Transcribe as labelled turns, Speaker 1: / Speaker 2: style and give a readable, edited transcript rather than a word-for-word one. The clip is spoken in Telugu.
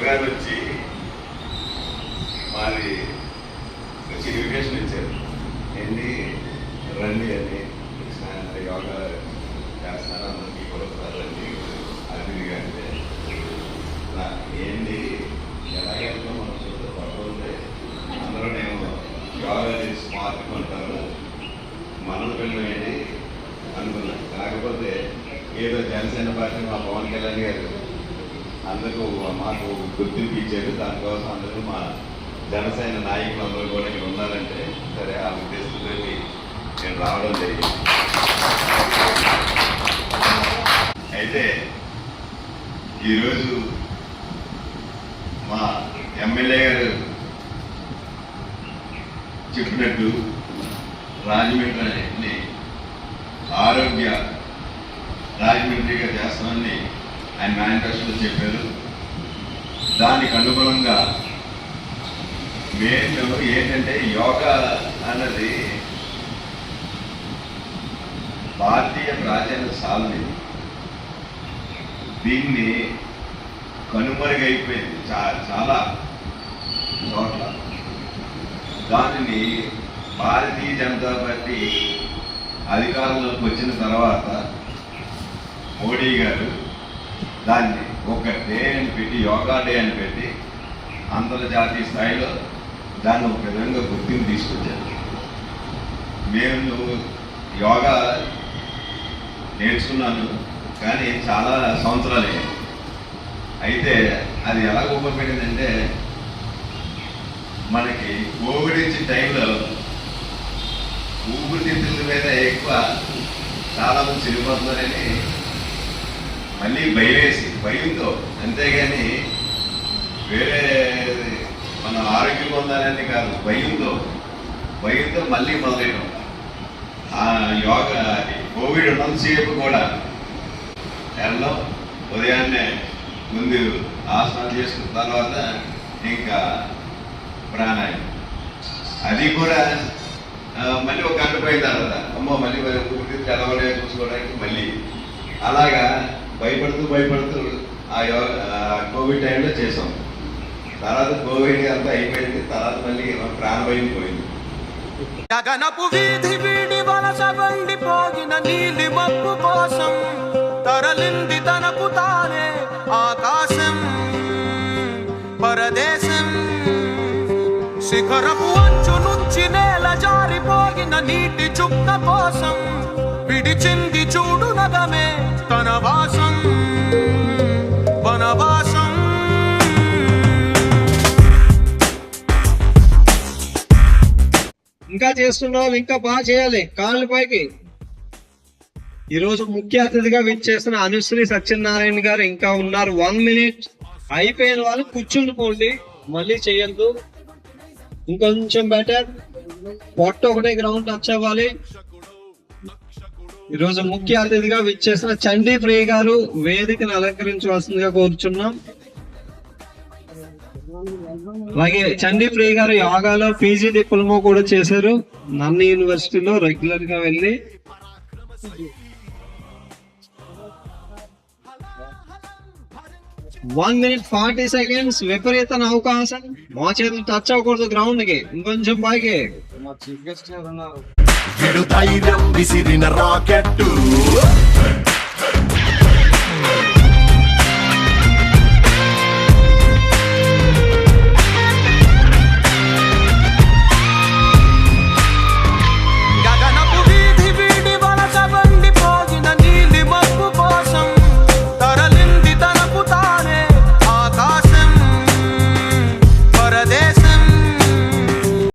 Speaker 1: గురుగారు వచ్చి మరి వచ్చి ఇన్విటేషన్ ఇచ్చారు. ఏంటి రండి అని, యోగా చేస్తాను అందరికీ కూడా రండి అతిథిగా. అంటే ఏంటి ఎలాగైనా మనం పడుతుంటే అందరూ నేను యోగా చేసి మార్చుకుంటాను మనల్ని పిల్లలు అనుకున్నాను. కాకపోతే ఏదో జనసేన పార్టీ మా పవన్ కళ్యాణ్ గారు అందరూ మాకు గుర్తింపు ఇచ్చారు. దానికోసం అందరూ మా జనసేన నాయకులు అందరూ కూడా ఇక్కడ ఉన్నారంటే సరే ఆ ఉద్దేశంతో నేను రావడం జరిగింది. అయితే ఈరోజు మా ఎమ్మెల్యే గారు చెప్పినట్టు రాజమండ్రిని ఆరోగ్య రాజమండ్రిగా చేస్తామని ఆయన మేనిఫెస్టోలో చెప్పారు. దానికి అనుగుణంగా మేము ఏంటంటే యోగా అన్నది భారతీయ ప్రాచీన సాధన. దీన్ని కనుమరుగైపోయింది చాలా చోట్ల. దానిని భారతీయ జనతా పార్టీ అధికారంలోకి వచ్చిన తర్వాత మోడీ గారు దాన్ని ఒక డే అని పెట్టి, యోగా డే అని పెట్టి అంతర్జాతీయ స్థాయిలో దాన్ని ఒక విధంగా గుర్తింపు తీసుకొచ్చారు. మేము యోగా నేర్చుకున్నాను కానీ చాలా సంవత్సరాలు అయ్యాయి. అయితే అది ఎలా ఉపయోగపడిందంటే మనకి కోవిడ్ ఇచ్చిన టైంలో ఊపిరితిత్తుల మీద ఎక్కువ చాలామంది చనిపోతున్నారని మళ్ళీ భయంతో, అంతేగాని వేరే మన ఆరోగ్యం పొందాలని కాదు, భయంతో మళ్ళీ మొదలైన ఆ యోగా కోవిడ్ ఉన్నంతసేపు కూడా వెళ్ళడం, ఉదయాన్నే ముందు ఆసనాలు చేసుకున్న తర్వాత ఇంకా ప్రాణాయామం. అది కూడా మళ్ళీ ఒక గంట పోయిన తర్వాత అమ్మో మళ్ళీ ఊపిరితిత్తులు ఎలా ఉన్నాయో చూసుకోవడానికి మళ్ళీ అలాగా భయపడుతూ ఆ కోవిడ్ టైంలో చేసాం. తర్వాత కోవిడ్ అంతా అయిపోయింది. తర్వాత మళ్ళీ ప్రాణభయం పోయింది.
Speaker 2: గగనపు వీధి వీడి వలస వండిపోగిన నీలి మబ్బు కోసం తరలింది తనకు తానే ఆకాశం పరదేశం. శిఖరపు అంచు నుంచి నేల జారిపోగిన నీటి చుక్క కోసం విడిచింది చూడు నగమే తన వాసం వనవాసం.
Speaker 3: ఇంకా చేస్తున్నావు, ఇంకా బాగా చేయాలి, కాళ్ళ పైకి. ఈరోజు ముఖ్య అతిథిగా విచ్చేసిన అనుశ్రీ సత్యనారాయణ గారు ఇంకా ఉన్నారు. 1 minute అయిపోయిన వాళ్ళు కూర్చుండిపోండి, మళ్ళీ చేయొద్దు. ఇంకొంచెం బెటర్, పొట్ట ఒకటే గ్రౌండ్ టచ్ అవ్వాలి. ఈరోజు ముఖ్య అతిథిగా విచ్చేసిన చండీ ప్రియ గారు వేదికను అలంకరించవలసిందిగా కోరుచున్నాం. అలాగే చండీ ప్రియ గారు యోగాలో పీజీ డిప్లొమా కూడా చేశారు నన్ను యూనివర్సిటీలో రెగ్యులర్ గా వెళ్ళి. వన్ మినిట్ 40 seconds విపరీత అవకాశం. మా చేతులు టచ్ అవ్వకూడదు గ్రౌండ్ కి, ఇంకొంచెం పైకి. మా చీఫ్ గెస్ట్ ఉన్నారు.
Speaker 4: ధైర్యం విసిరిన రాకెట్టు